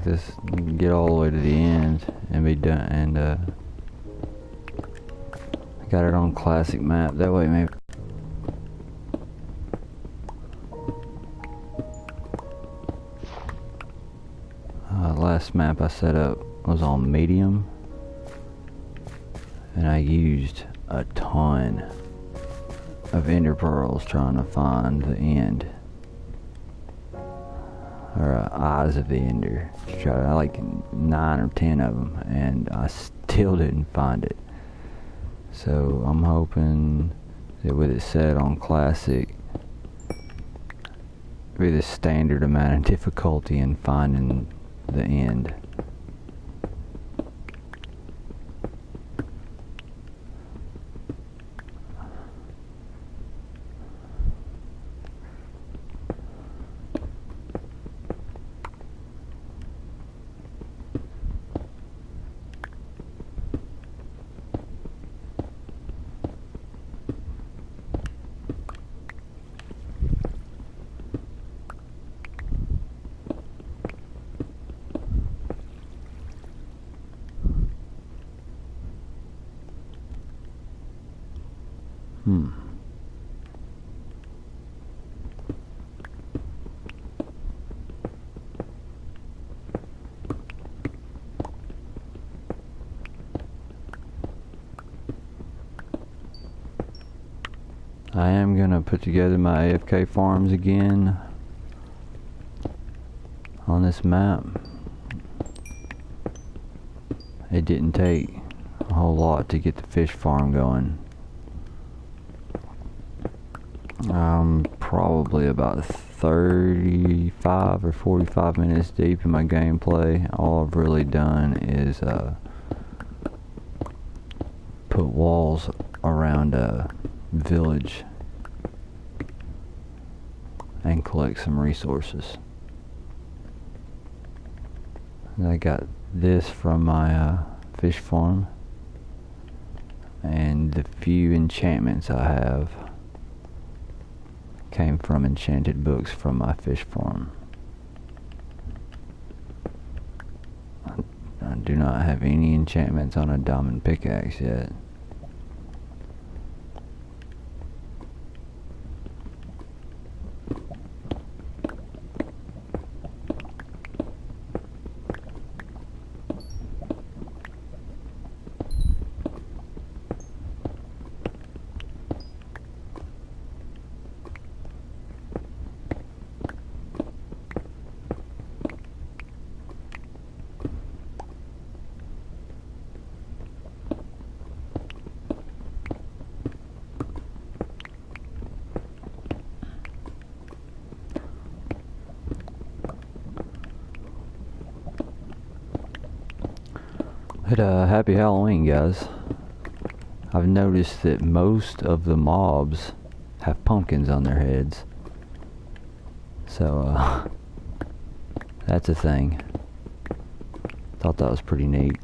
like this, get all the way to the end and be done. And I got it on classic map. That way, maybe. Last map I set up was on medium, and I used a ton of ender pearls trying to find the end, or eyes of the ender. I like 9 or 10 of them, and I still didn't find it. So I'm hoping that with it set on classic, be the standard amount of difficulty in finding the end. I am gonna put together my AFK farms again on this map. It didn't take a whole lot to get the fish farm going. I'm probably about 35 or 45 minutes deep in my gameplay. All I've really done is put walls around a village and collect some resources. And I got this from my fish farm, and the few enchantments I have came from enchanted books from my fish farm. I do not have any enchantments on a diamond pickaxe yet. But happy Halloween, guys. I've noticed that most of the mobs have pumpkins on their heads. So, that's a thing. Thought that was pretty neat.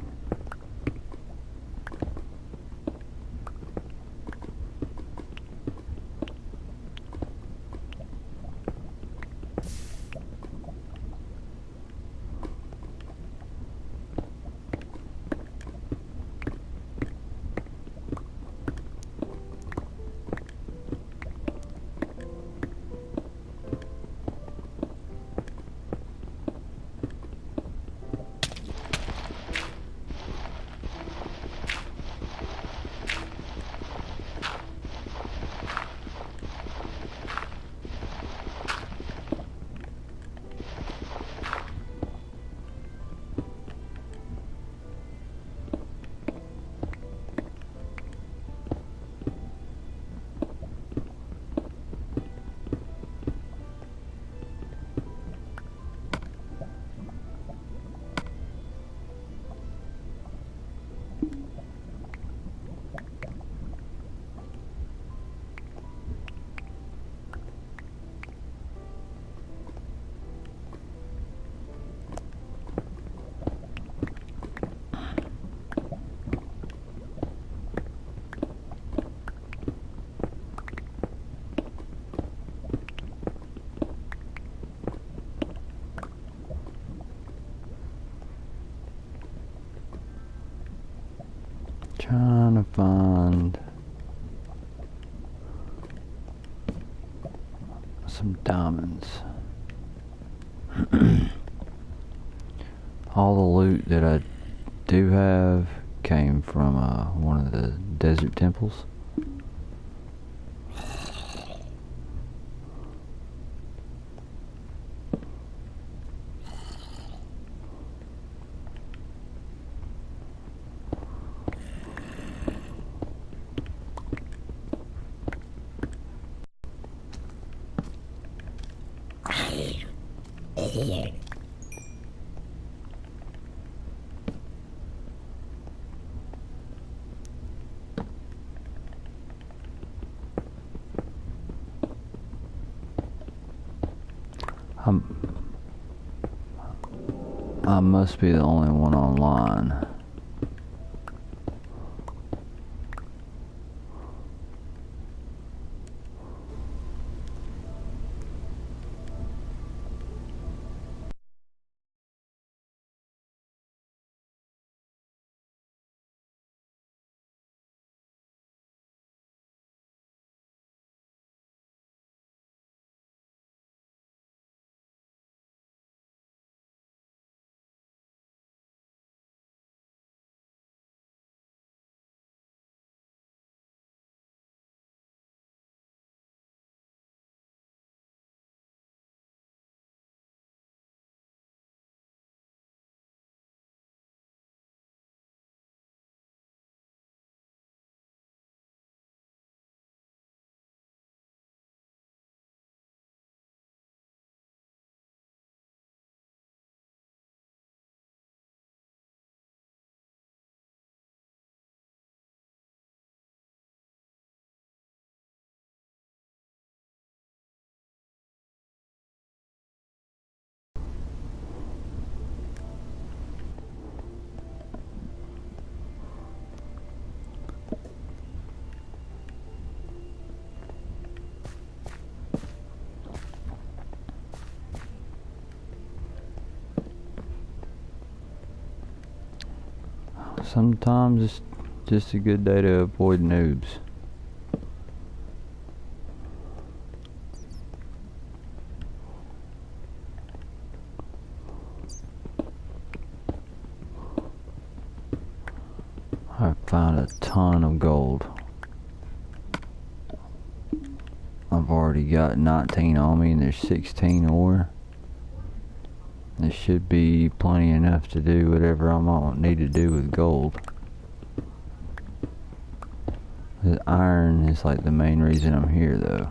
Trying to find some diamonds. All the loot that I do have came from one of the desert temples. I must be the only one online. Sometimes it's just a good day to avoid noobs. I found a ton of gold. I've already got 19 on me and there's 16 ore. There should be plenty enough to do whatever I might need to do with gold. The iron is like the main reason I'm here though.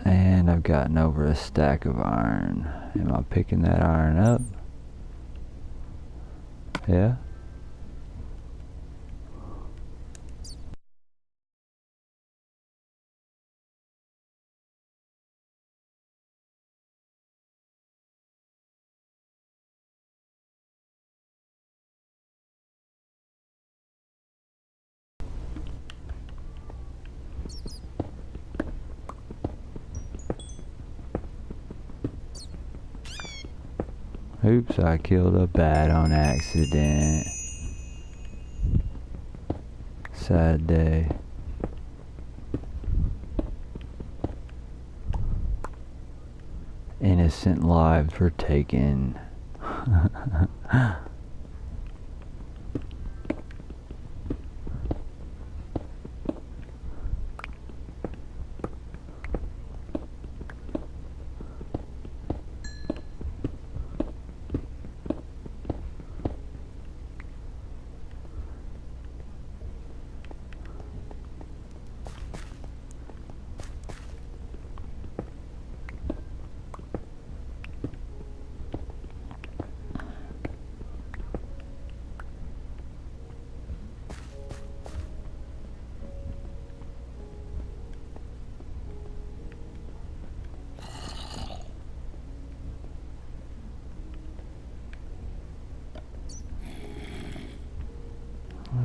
And I've gotten over a stack of iron. Am I picking that iron up? Yeah. Oops, I killed a bat on accident. Sad day. Innocent lives were taken.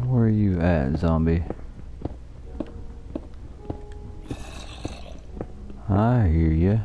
Where are you at, zombie? I hear ya.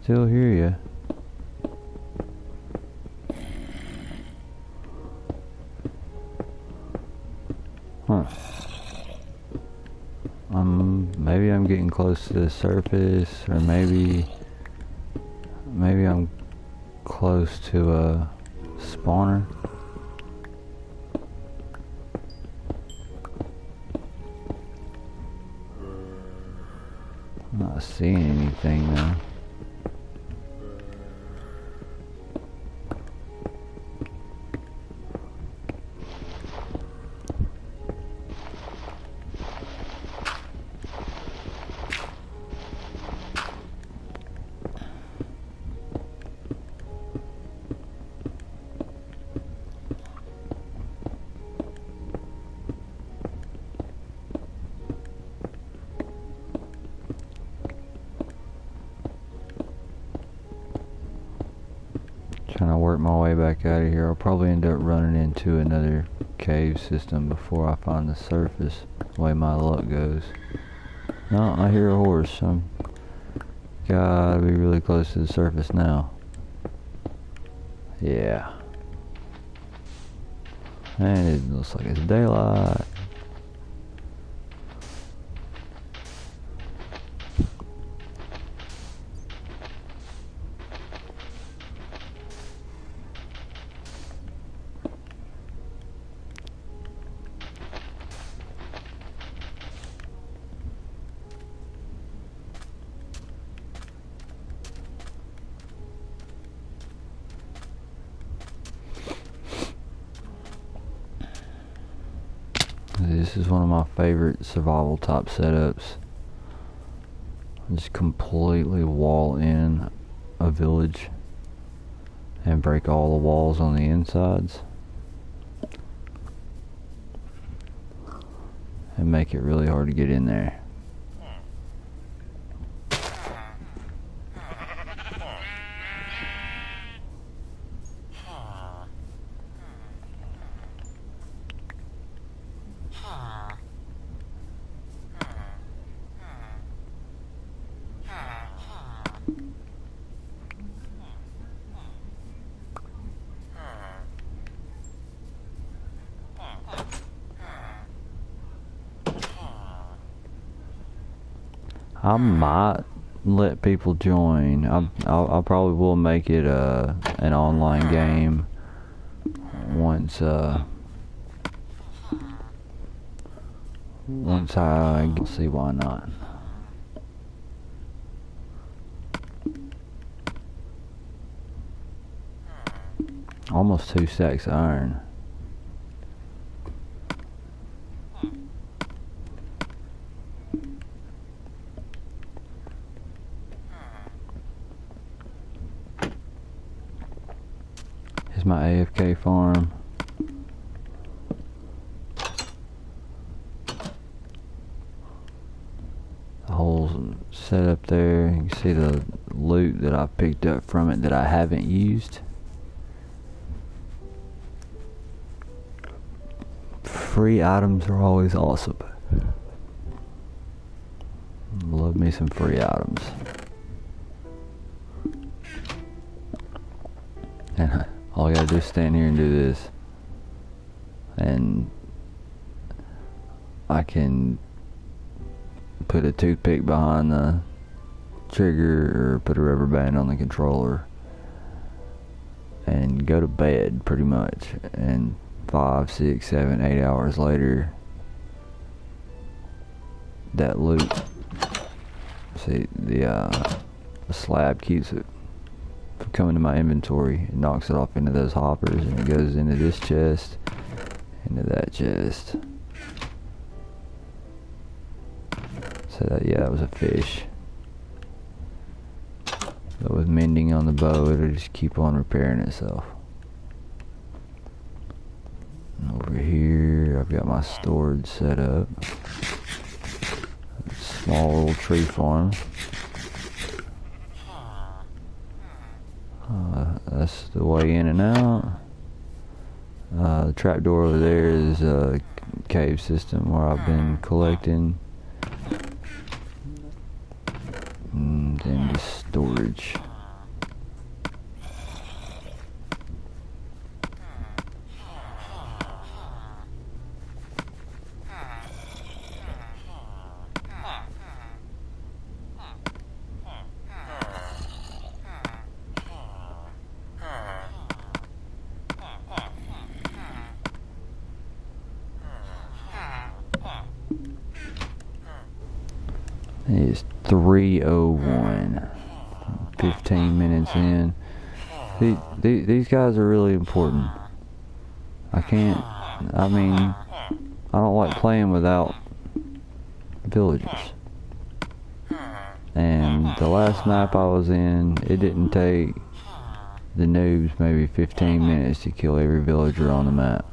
still hear you. Huh. Maybe I'm getting close to the surface, or maybe I'm close to a spawner. I'm not seeing anything though. Trying to work my way back out of here. I'll probably end up running into another cave system before I find the surface, the way my luck goes. No, I hear a horse. I'm gotta be really close to the surface now. Yeah. And it looks like it's daylight. This is one of my favorite survival type setups. Just completely wall in a village and break all the walls on the insides and make it really hard to get in there. I might let people join. I probably will make it an online game once I see why not. Almost 2 stacks of iron. Here's my AFK farm. The hole's set up there. You can see the loot that I picked up from it that I haven't used. Free items are always awesome. Love me some free items. And all I gotta do is stand here and do this, and I can put a toothpick behind the trigger or put a rubber band on the controller and go to bed pretty much, and 5, 6, 7, 8 hours later that loot, see the slab keeps it from coming to my inventory. It knocks it off into those hoppers and it goes into this chest, into that chest. So that, yeah, that was a fish. But with mending on the bow, it'll just keep on repairing itself. And over here, I've got my storage set up. Small little tree farm. That's the way in and out. The trapdoor over there is a cave system where I've been collecting. And then just storage. It is 3:01. 15 minutes in. These guys are really important. I don't like playing without villagers. And the last map I was in, it didn't take the noobs maybe 15 minutes to kill every villager on the map.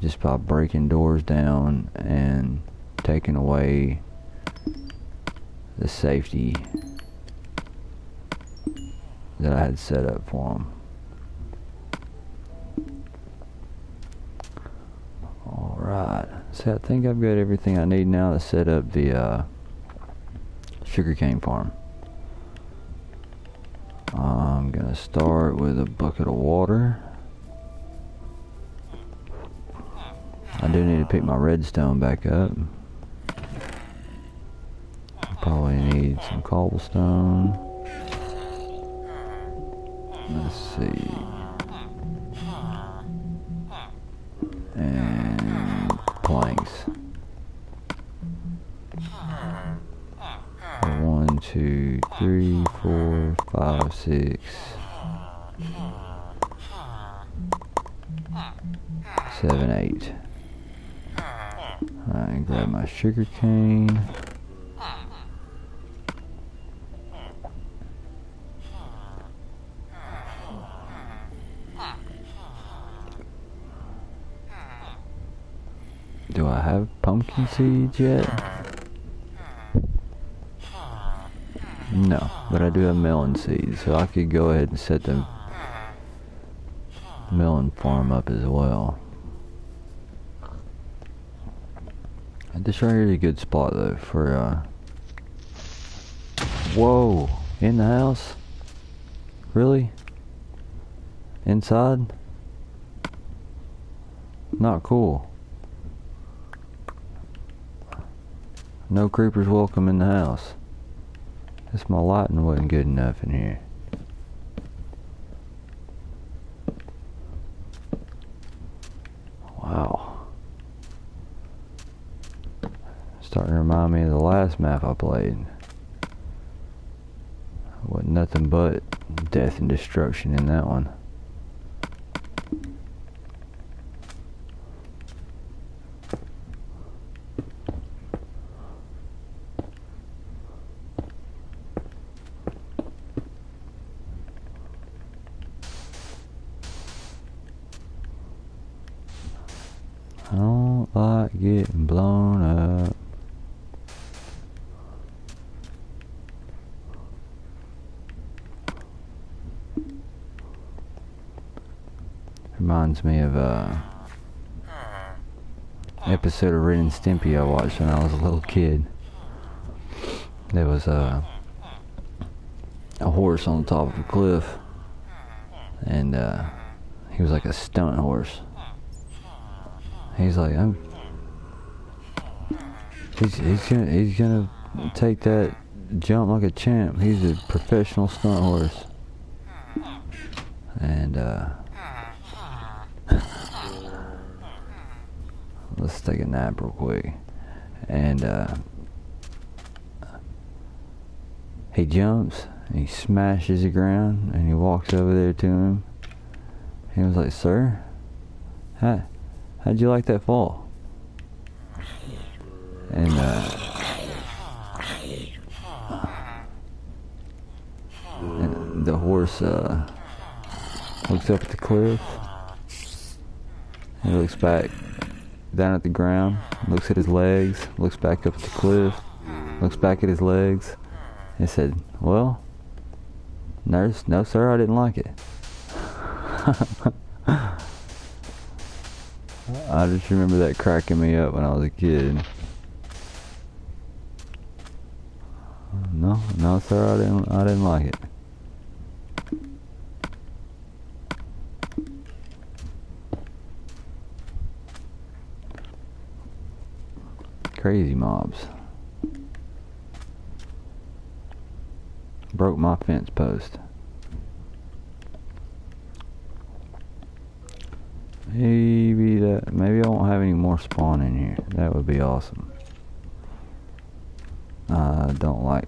Just by breaking doors down and taking away the safety that I had set up for them. Alright, so I think I've got everything I need now to set up the sugarcane farm. I'm gonna start with a bucket of water. I do need to pick my redstone back up. Probably need some cobblestone. Let's see. And planks. 1, 2, 3, 4, 5, 6, 7, 8. Alright, grab my sugar cane. Do I have pumpkin seeds yet? No, but I do have melon seeds, so I could go ahead and set the melon farm up as well. This right here is a good spot though for whoa, in the house? Really? Inside? Not cool. No creepers welcome in the house. Guess my lighting wasn't good enough in here. Wow. Starting to remind me of the last map I played. Wasn't nothing but death and destruction in that one. I don't like getting blown up. Reminds me of a episode of Ren and Stimpy I watched when I was a little kid. There was a horse on the top of a cliff, and he was like a stunt horse. He's like, he's gonna take that jump like a champ. He's a professional stunt horse. And let's take a nap real quick. And he jumps, and he smashes the ground, and he walks over there to him. He was like, "Sir, how'd you like that fall?" And the horse looks up at the cliff. He looks back down at the ground, looks at his legs, looks back up at the cliff, looks back at his legs, and said, "Well, nurse, no sir, I didn't like it." I just remember that cracking me up when I was a kid. No sir, I didn't like it. Crazy mobs. Broke my fence post. Maybe I won't have any more spawn in here. That would be awesome. I don't like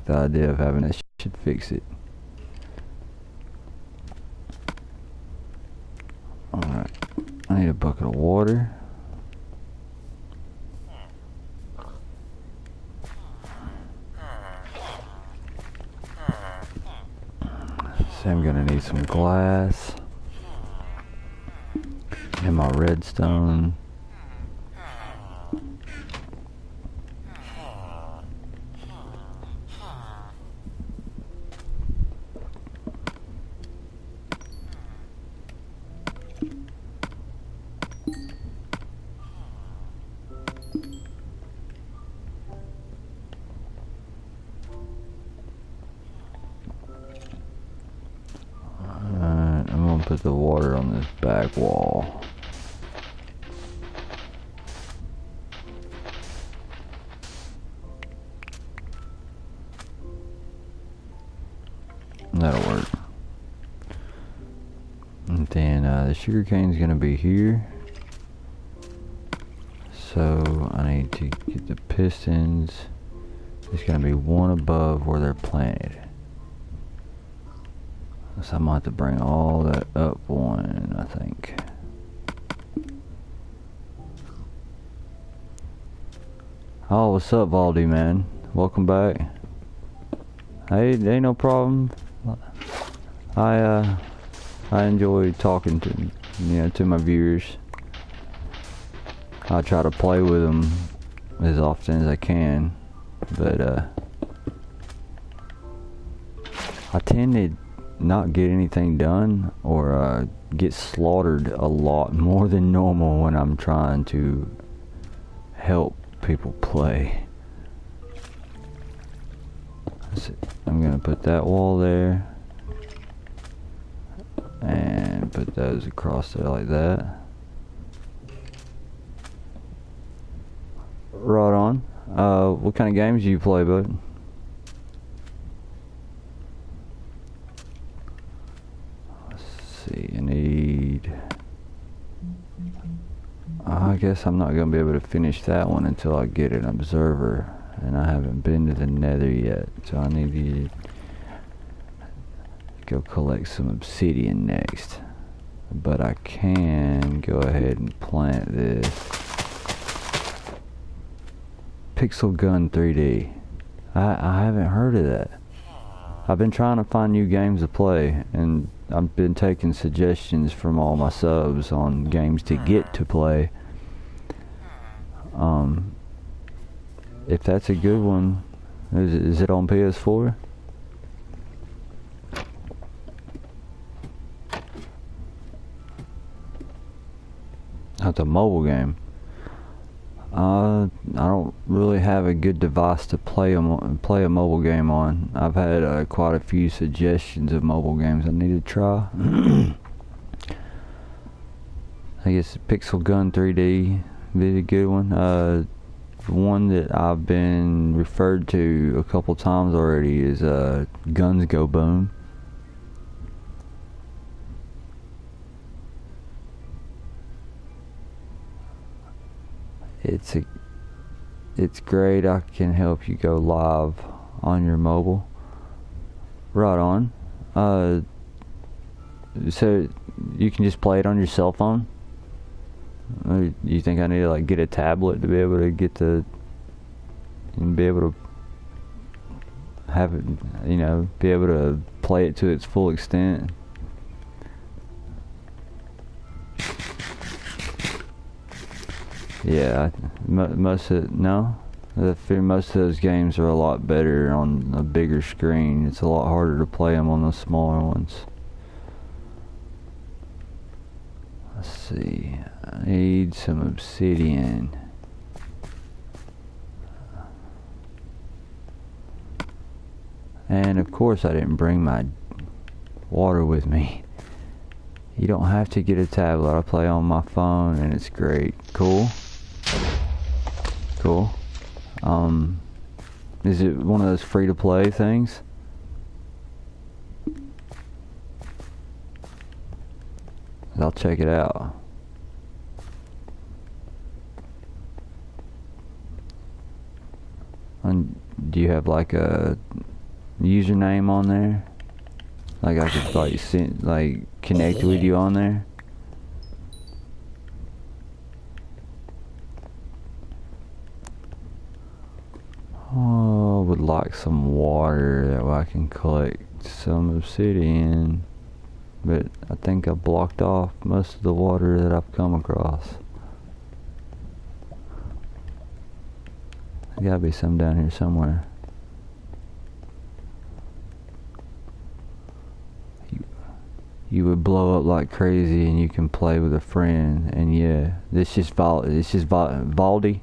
the idea of having that shit fix it. Alright, I need a bucket of water. So I'm gonna need some glass and my redstone. I'm gonna put the water on this back wall. That'll work. And then the sugar cane's gonna be here. So I need to get the pistons. It's gonna be one above where they're planted. So I'm gonna have to bring all that up one, I think. Oh, what's up, Valdi, man? Welcome back. Hey, ain't no problem. I enjoy talking to my viewers. I try to play with them as often as I can, but I tend to not get anything done or get slaughtered a lot more than normal when I'm trying to help people play. I'm gonna put that wall there and put those across there like that. Right on. What kind of games do you play, bud? Let's see, I guess I'm not gonna be able to finish that one until I get an observer, and I haven't been to the Nether yet, so I need to go collect some obsidian next. But I can go ahead and plant this Pixel Gun 3D. I haven't heard of that. I've been trying to find new games to play, and I've been taking suggestions from all my subs on games to get to play. If that's a good one, is it on PS4? That's a mobile game. I don't really have a good device to play a mobile game on. I've had quite a few suggestions of mobile games I need to try. I guess Pixel Gun 3D be a good one. One that I've been referred to a couple times already is Guns Go Boom. It's great. I can help you go live on your mobile. Right on. So you can just play it on your cell phone? Or you think I need to like get a tablet to be able to get and be able to have it, be able to play it to its full extent? Yeah, most of those games are a lot better on a bigger screen. It's a lot harder to play them on the smaller ones. Let's see, I need some obsidian. And of course I didn't bring my water with me. You don't have to get a tablet. I play on my phone and it's great. Cool. Is it one of those free-to-play things? I'll check it out. And do you have like a username on there? Like I could like connect with you on there? Oh, I would like some water that way I can collect some obsidian. But I think I blocked off most of the water that I've come across. There gotta be some down here somewhere. You would blow up like crazy and you can play with a friend. And yeah, this is Valdi.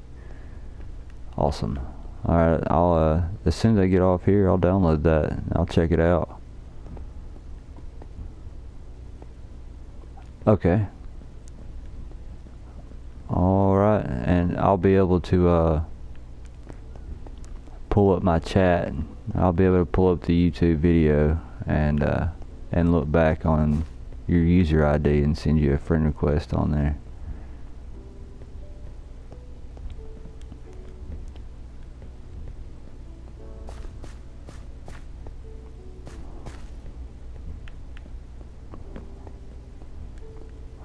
Awesome. Alright, I'll as soon as I get off here, I'll download that. I'll check it out. Okay. Alright, and I'll be able to pull up my chat. I'll be able to pull up the YouTube video and look back on your user ID and send you a friend request on there.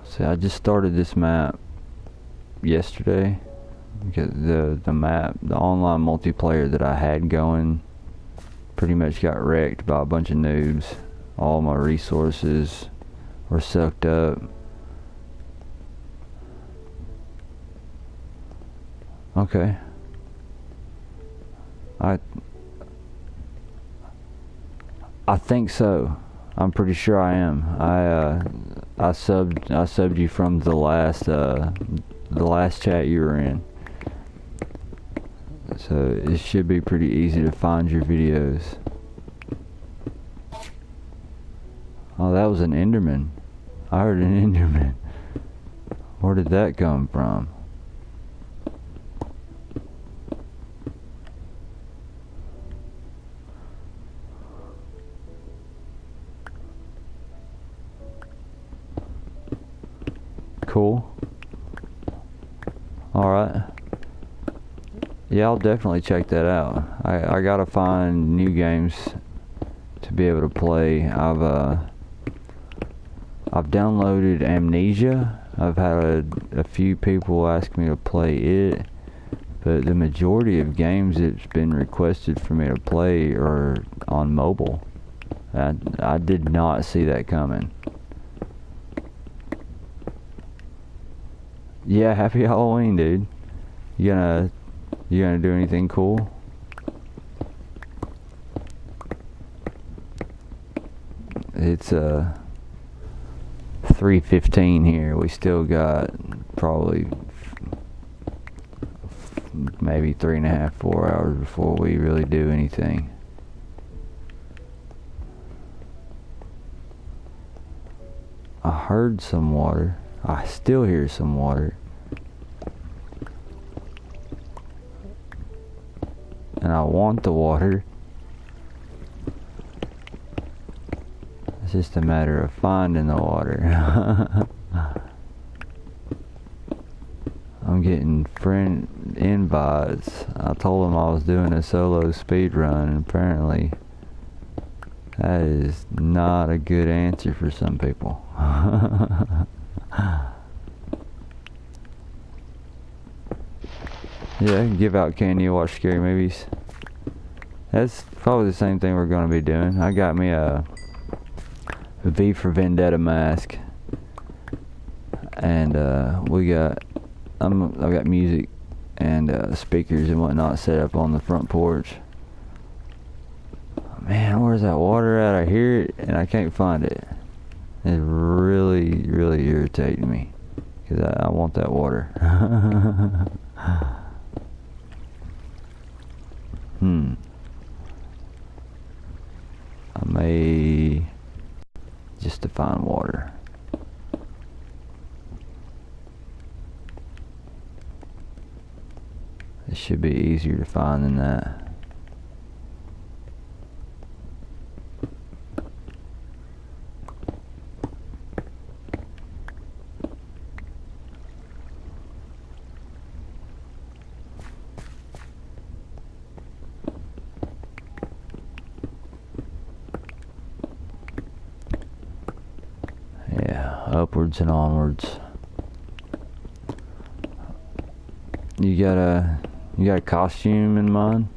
See, I just started this map yesterday because the online multiplayer that I had going pretty much got wrecked by a bunch of noobs. All my resources were sucked up. Okay. I think so. I'm pretty sure I am. I subbed you from the last chat you were in. So it should be pretty easy to find your videos. Oh, that was an Enderman. I heard an Enderman. Where did that come from? Cool. Alright. Yeah, I'll definitely check that out. I gotta find new games to be able to play. I've downloaded Amnesia. I've had a few people ask me to play it, but the majority of games that's been requested for me to play are on mobile. I did not see that coming. Yeah, happy Halloween, dude. You gonna do anything cool? It's 3:15 here. We still got probably maybe 3.5, 4 hours before we really do anything. I heard some water. I still hear some water. And I want the water. It's just a matter of finding the water. I'm getting friend invites. I told them I was doing a solo speed run, and apparently that is not a good answer for some people. Yeah, give out candy, watch scary movies. That's probably the same thing we're going to be doing. I got me a V for Vendetta mask, and I've got music and speakers and whatnot set up on the front porch. Man, where's that water at? I hear it and I can't find it. It's really, really irritating me because I want that water. I may just to find water. It should be easier to find than that. upwards and onwards. You got a costume in mind?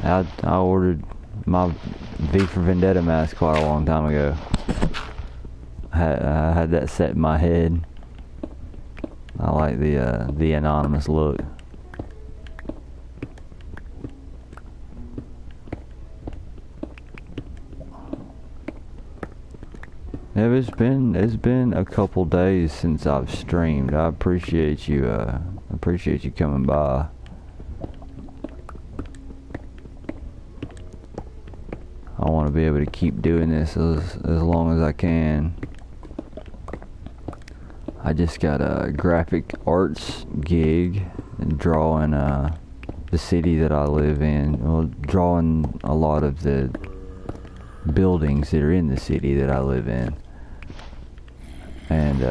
I ordered my V for Vendetta mask quite a long time ago. I had that set in my head. I like the anonymous look. Yeah, it's been a couple days since I've streamed. I appreciate you coming by. I want to be able to keep doing this as long as I can. I just got a graphic arts gig and drawing the city that I live in. Well, drawing a lot of the buildings that are in the city that I live in. And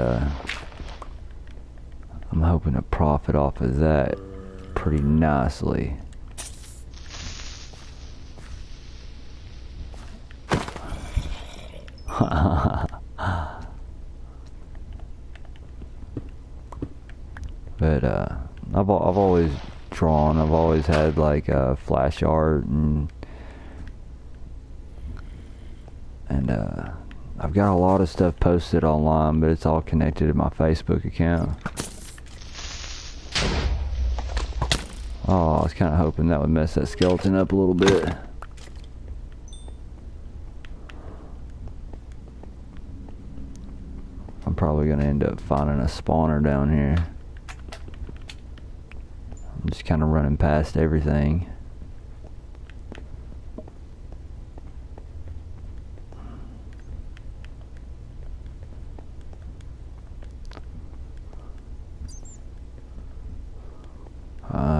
I'm hoping to profit off of that pretty nicely. But I've always drawn. I've always had like flash art and I've got a lot of stuff posted online, but it's all connected to my Facebook account. Oh, I was kind of hoping that would mess that skeleton up a little bit. I'm probably going to end up finding a spawner down here. I'm just kind of running past everything.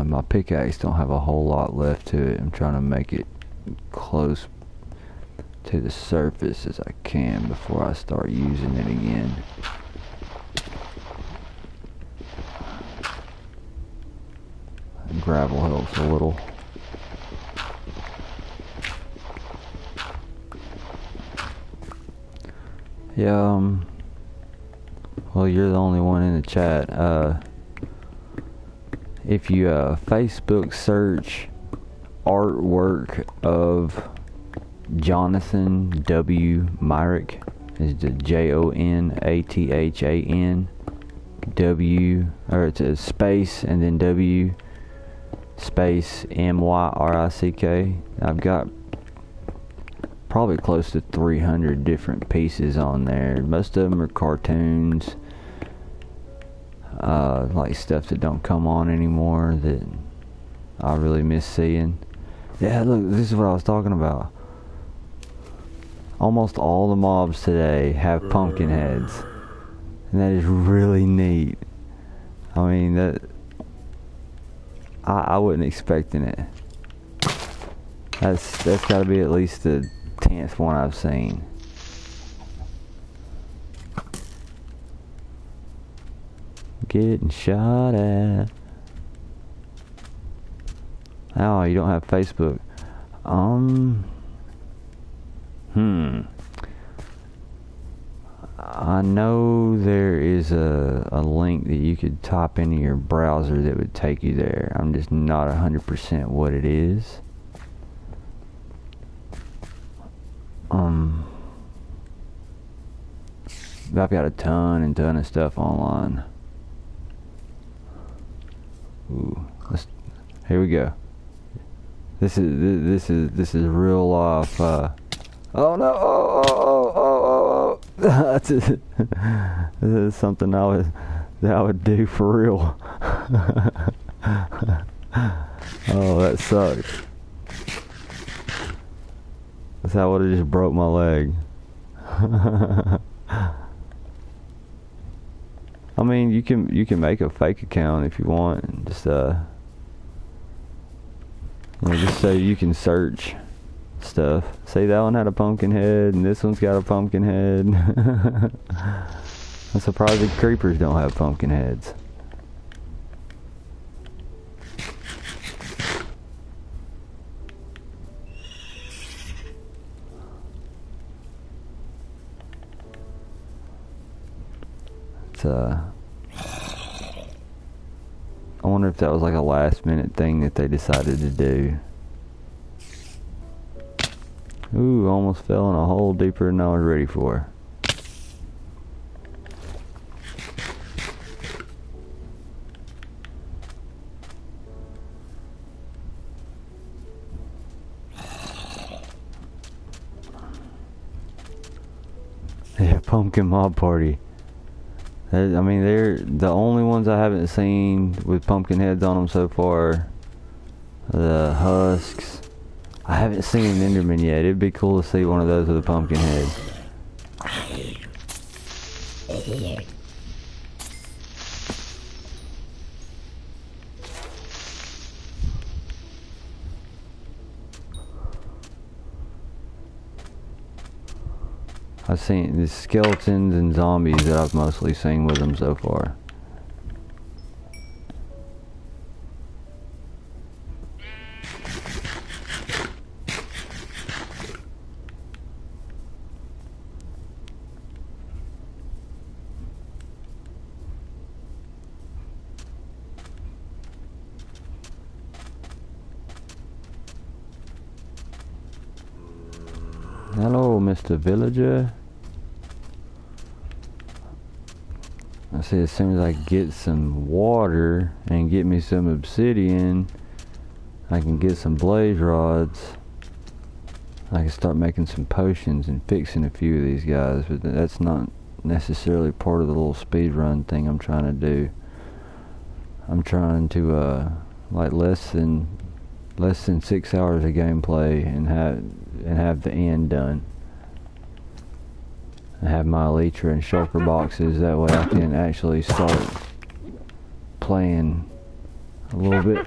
My pickaxe don't have a whole lot left to it. I'm trying to make it close to the surface as I can before I start using it again. Gravel helps a little. Yeah, well, you're the only one in the chat. If you Facebook search artwork of Jonathan W. Myrick, is the Jonathan W, or it's a space and then W space MYRICK. I've got probably close to 300 different pieces on there. Most of them are cartoons. Like stuff that don't come on anymore that I really miss seeing. Yeah, look, this is what I was talking about. Almost all the mobs today have pumpkin heads, and that is really neat. I mean, that I wasn't expecting it. That's got to be at least the 10th one I've seen. Getting shot at. Oh, you don't have Facebook. I know there is a link that you could type into your browser that would take you there. I'm just not 100% what it is. I've got a ton of stuff online. Ooh, here we go. This is real life. Oh no! Oh! This is something that I would do for real. Oh, that sucked. That would have just broke my leg. I mean, you can make a fake account if you want, and just just so you can search stuff. See, that one had a pumpkin head, and this one's got a pumpkin head. I'm surprised the creepers don't have pumpkin heads. That's I wonder if that was like a last minute thing that they decided to do. Ooh, almost fell in a hole deeper than I was ready for. Yeah, Pumpkin Mob Party. I mean, they're the only ones I haven't seen with pumpkin heads on them so far. The husks. I haven't seen an Enderman yet. It'd be cool to see one of those with a pumpkin head. I've seen the skeletons and zombies that I've mostly seen with them so far. Hello, Mr. Villager. I see, as soon as I get some water and get me some obsidian, I can get some blaze rods. I can start making some potions and fixing a few of these guys, but that's not necessarily part of the little speed run thing I'm trying to do. I'm trying to like less than 6 hours of gameplay and have the end done. I have my elytra and shulker boxes, that way I can actually start playing a little bit.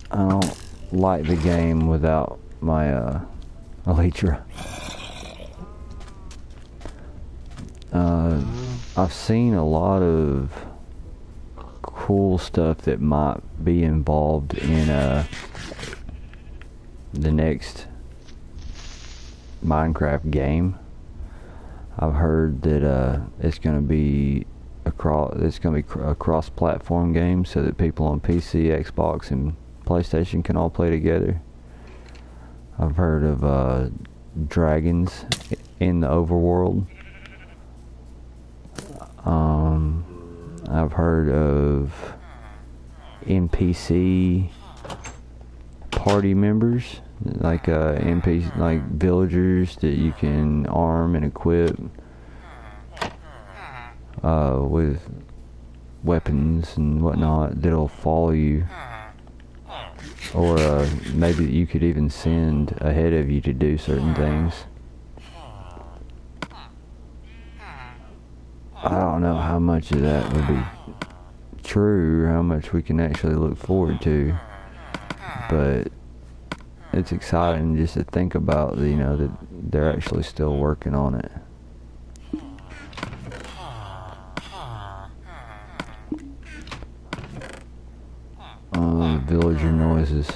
I don't like the game without my elytra. I've seen a lot of cool stuff that might be involved in the next Minecraft game. I've heard that it's going to be a cross-platform game, so that people on PC, Xbox, and PlayStation can all play together. I've heard of dragons in the overworld. I've heard of NPC party members, like NPC, like villagers that you can arm and equip with weapons and whatnot that'll follow you, or maybe you could even send ahead of you to do certain things. I don't know how much of that would be true, or how much we can actually look forward to, but it's exciting just to think about, you know, that they're actually still working on it. Villager noises.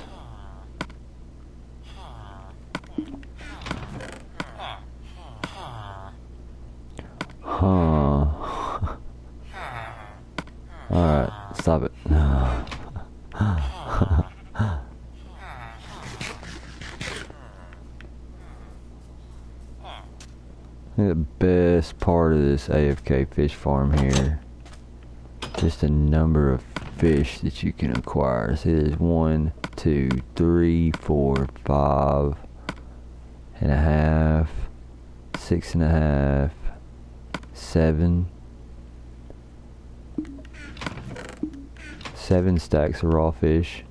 Huh. Alright, stop it. The best part of this AFK fish farm here, just the number of fish that you can acquire. See, there's 1, 2, 3, 4, 5 and a half, 6 and a half, 7 stacks of raw fish.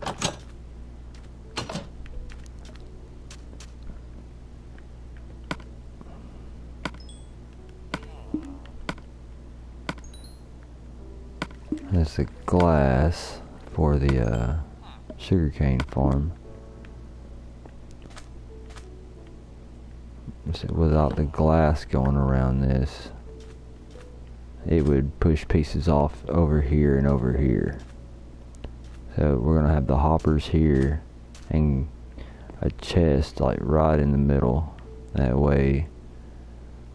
That's the glass for the sugarcane farm. So without the glass going around this, it would push pieces off over here and over here. So we're gonna have the hoppers here and a chest like right in the middle. That way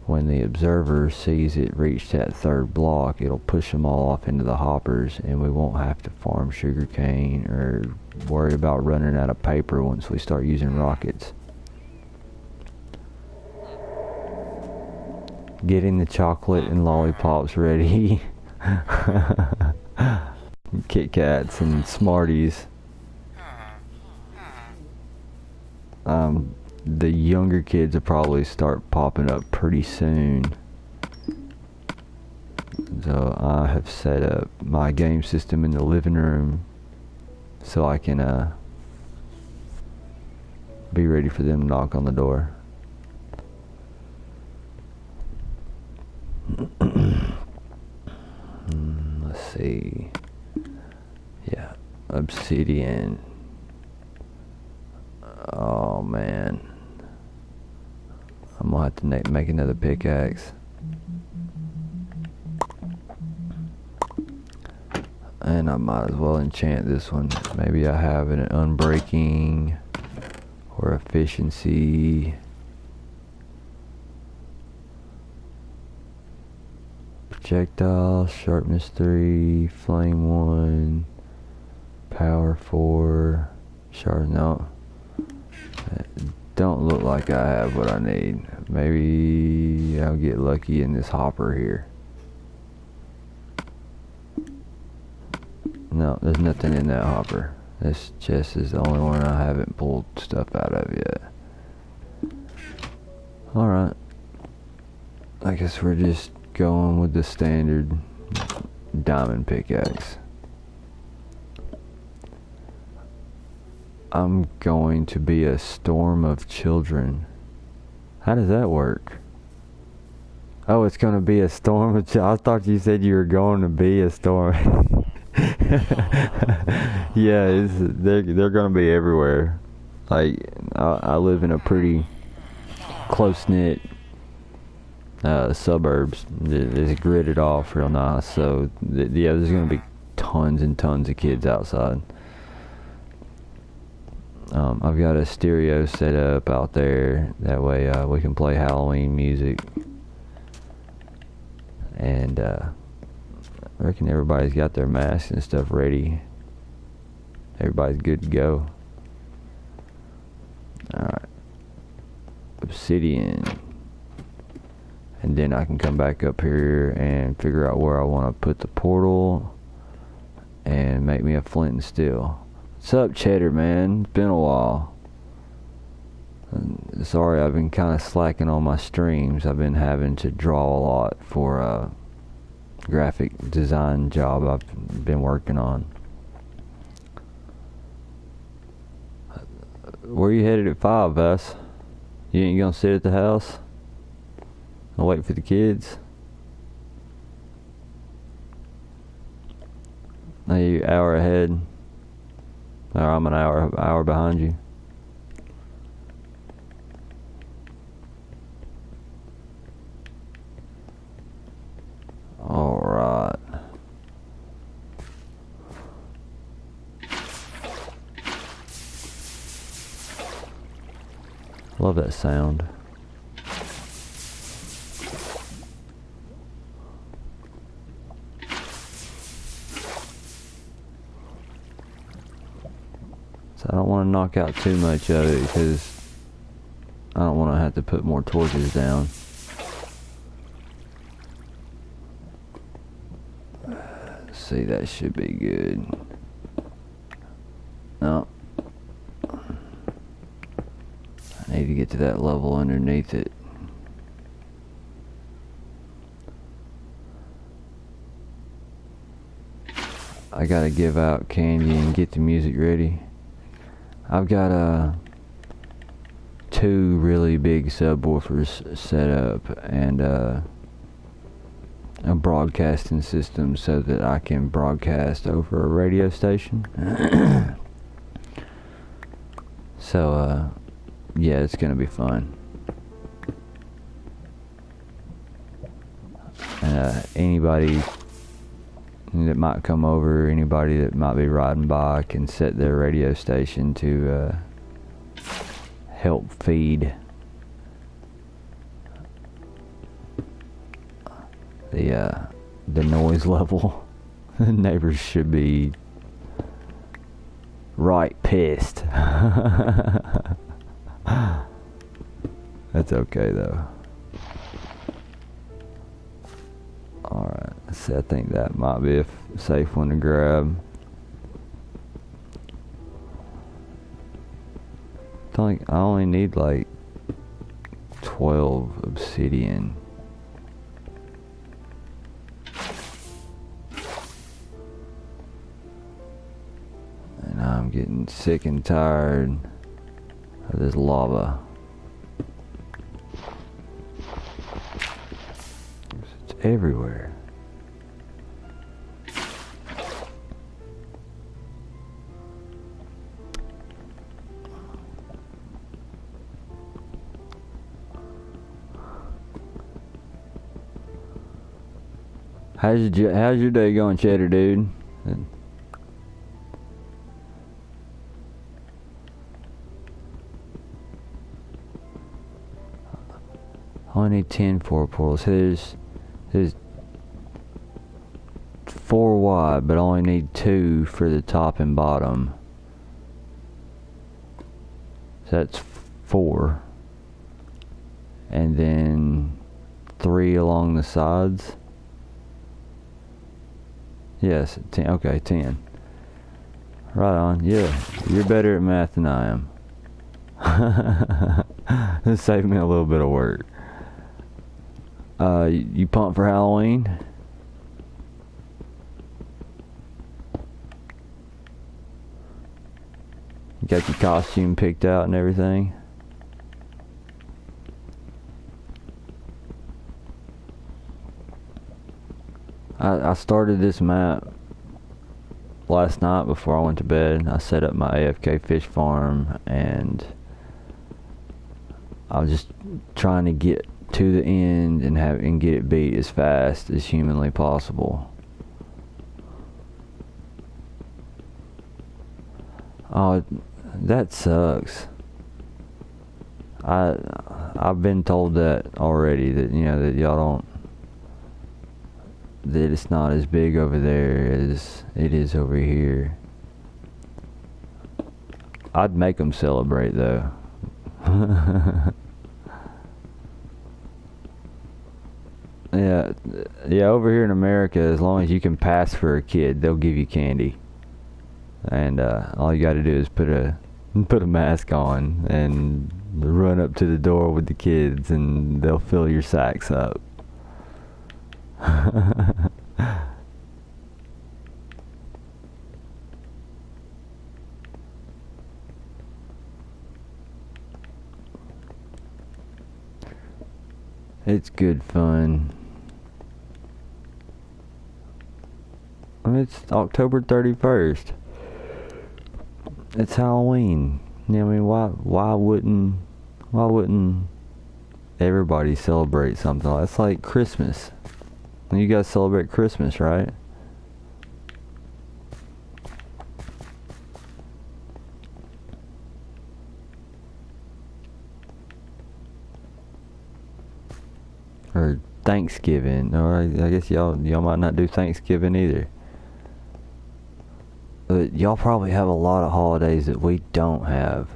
when the observer sees it reach that third block, it'll push them all off into the hoppers, and we won't have to farm sugarcane or worry about running out of paper once we start using rockets. Getting the chocolate and lollipops ready. Kit Kats and Smarties. The younger kids will probably start popping up pretty soon. So I have set up my game system in the living room so I can be ready for them to knock on the door. Let's see. Yeah, obsidian. Oh man, I'm gonna have to make another pickaxe. And I might as well enchant this one. Maybe I have an unbreaking or efficiency. Projectile, sharpness 3, flame 1, power 4, sharp, no. Don't look like I have what I need. Maybe I'll get lucky in this hopper here. No, there's nothing in that hopper. This chest is the only one I haven't pulled stuff out of yet. Alright. I guess we're just going with the standard diamond pickaxe. I'm going to be a storm of children. How does that work? Oh, it's going to be a storm of children. I thought you said you were going to be a storm. Yeah, they're going to be everywhere. Like, I live in a pretty close-knit suburbs. It's gridded off real nice, so yeah, there's going to be tons and tons of kids outside. I've got a stereo set up out there, that way we can play Halloween music, and I reckon everybody's got their masks and stuff ready. Everybody's good to go. Alright, obsidian. And then I can come back up here and figure out where I want to put the portal and make me a flint and steel. What's up, Cheddar, man? It's been a while. Sorry, I've been kind of slacking on my streams. I've been having to draw a lot for a graphic design job I've been working on. Where you headed at 5, Vess? You ain't gonna sit at the house and wait for the kids? Are you an hour ahead? Or I'm an hour behind you. Alright. Love that sound. So I don't want to knock out too much of it because I don't want to have to put more torches down. Let's see, that should be good. No. I need to get to that level underneath it. I gotta give out candy and get the music ready. I've got 2 really big subwoofers set up and a broadcasting system so that I can broadcast over a radio station. So yeah, it's gonna be fun. Anybody that might come over, anybody that might be riding by can set their radio station to help feed the noise level. The neighbors should be right pissed. That's okay though. Alright, so I think that might be a safe one to grab. I only need like 12 obsidian. And I'm getting sick and tired of this lava. It's everywhere. How's your day going, Cheddar dude? I only need 10 4 portals. There's 4 wide, but I only need 2 for the top and bottom. So that's 4. And then 3 along the sides. Yes, 10. Okay, 10. Right on. Yeah, you're better at math than I am. This saved me a little bit of work. You pumped for Halloween? You got your costume picked out and everything? I started this map last night before I went to bed. I set up my AFK fish farm and I was just trying to get to the end and get it beat as fast as humanly possible. Oh, that sucks. I've been told that already, that that y'all don't, that it's not as big over there as it is over here. I'd make them celebrate though. Yeah, over here in America, as long as you can pass for a kid, they'll give you candy. And all you gotta do is put a mask on and run up to the door with the kids and they'll fill your sacks up. It's good fun. I mean, it's October 31st. It's Halloween. I mean, why wouldn't everybody celebrate something like it's like Christmas? You guys celebrate Christmas, right? Or Thanksgiving, or I guess y'all might not do Thanksgiving either. But y'all probably have a lot of holidays that we don't have.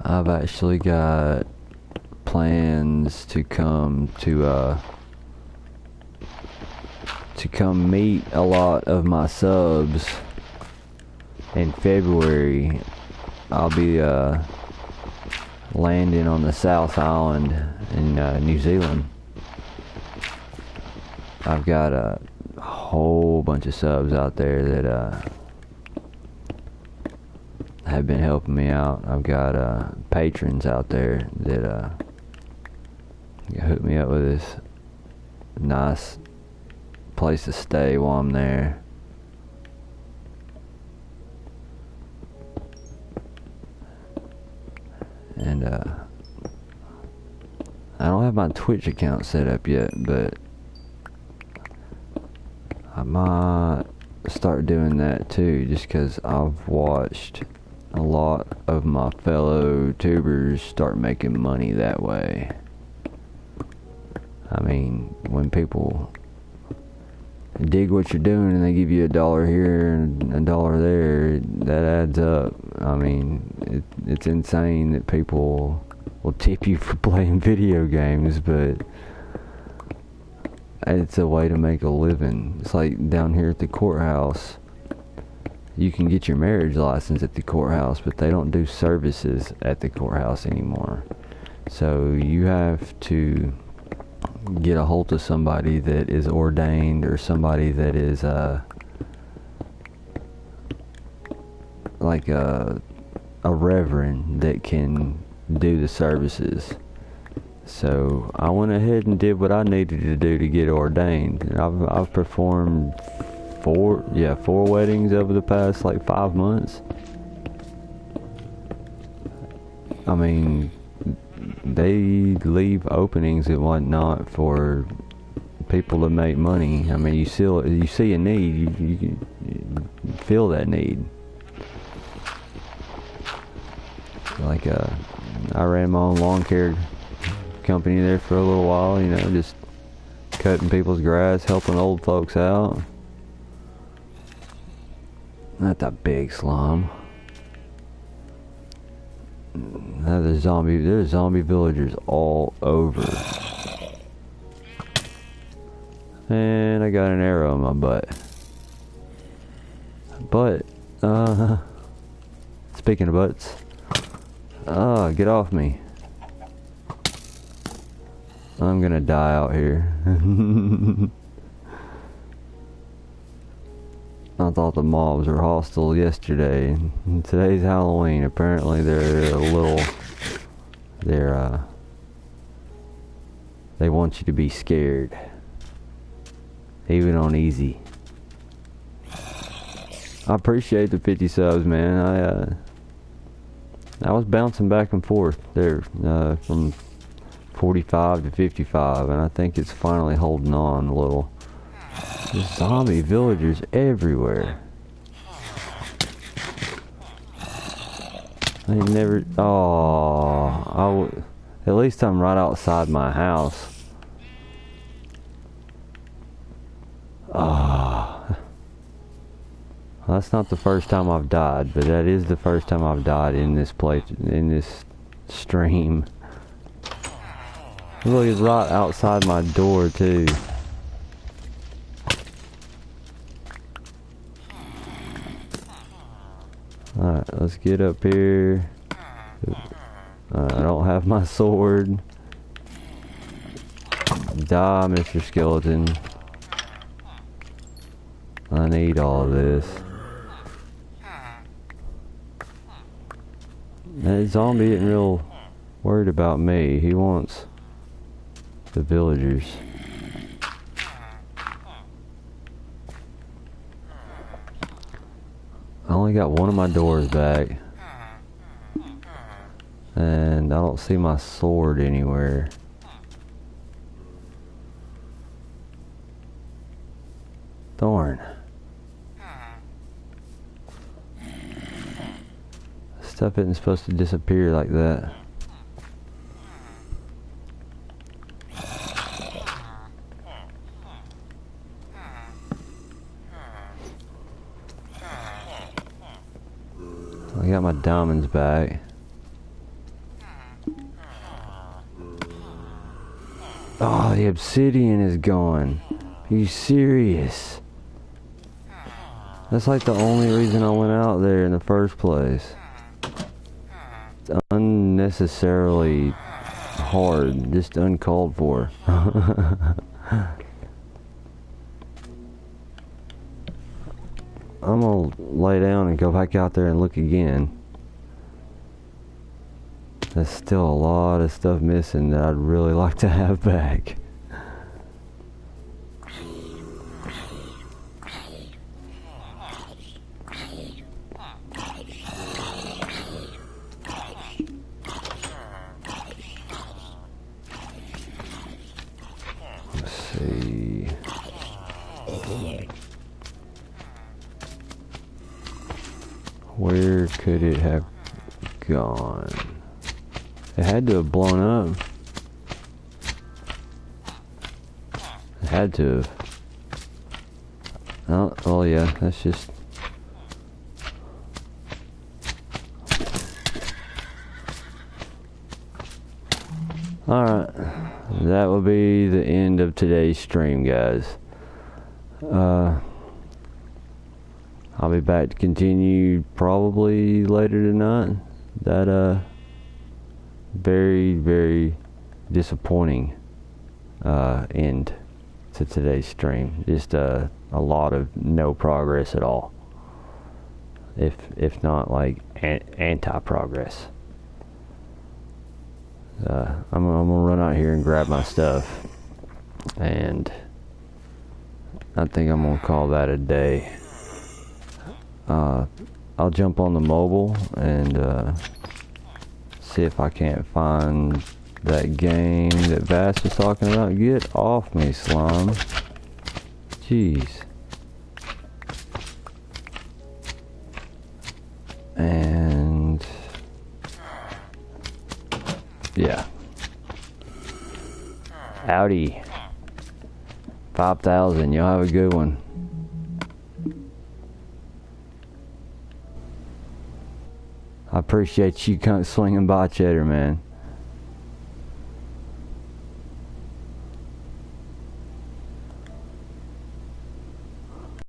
I've actually got plans to come meet a lot of my subs in February. I'll be landing on the South Island in New Zealand. I've got a whole bunch of subs out there that have been helping me out. I've got patrons out there that hooked me up with this nice place to stay while I'm there. And I don't have my Twitch account set up yet, but I might start doing that too, just because I've watched a lot of my fellow tubers start making money that way. I mean, when people dig what you're doing and they give you $1 here and $1 there, that adds up. I mean, it's insane that people will tip you for playing video games, but it's a way to make a living. It's like down here at the courthouse, you can get your marriage license at the courthouse, but they don't do services at the courthouse anymore. So you have to get a hold of somebody that is ordained, or somebody that is like a reverend that can do the services. So I went ahead and did what I needed to do to get ordained. And I've performed four weddings over the past like 5 months. I mean, they leave openings and whatnot for people to make money. I mean, you see a need, you feel that need. Like I ran my own lawn care company there for a little while, you know, just cutting people's grass, helping old folks out. Not that big slime. Now there's zombie villagers all over. And I got an arrow in my butt. But, speaking of butts, get off me. I'm gonna die out here. I thought the mobs were hostile yesterday. And today's Halloween. Apparently they want you to be scared. Even on easy. I appreciate the 50 subs, man. I was bouncing back and forth there, from 45 to 55, and I think it's finally holding on a little. There's zombie villagers everywhere. They never. At least I'm right outside my house. That's not the first time I've died, but that is the first time I've died in this place, in this stream. Look, it's right outside my door too. Alright, let's get up here. I don't have my sword. Die, Mr. Skeleton. I need all of this. That zombie isn't real worried about me. He wants the villagers. I only got one of my doors back. And I don't see my sword anywhere. Darn. Stuff isn't supposed to disappear like that. I got my diamonds back. Oh, the obsidian is gone. Are you serious? That's like the only reason I went out there in the first place. It's unnecessarily hard, just uncalled for. I'm gonna lay down and go back out there and look again. There's still a lot of stuff missing that I'd really like to have back. Let's see. Where could it have gone? It had to have blown up. It had to have. Oh yeah, that's just... Alright, that will be the end of today's stream, guys. I'll be back to continue probably later tonight. That very, very disappointing end to today's stream. Just a lot of no progress at all, if not like anti-progress. I'm gonna run out here and grab my stuff, and I think I'm gonna call that a day. I'll jump on the mobile and see if I can't find that game that Vass was talking about. Get off me, slime. Jeez. And yeah. Howdy. 5,000. Y'all have a good one. I appreciate you swinging by, Cheddar, man.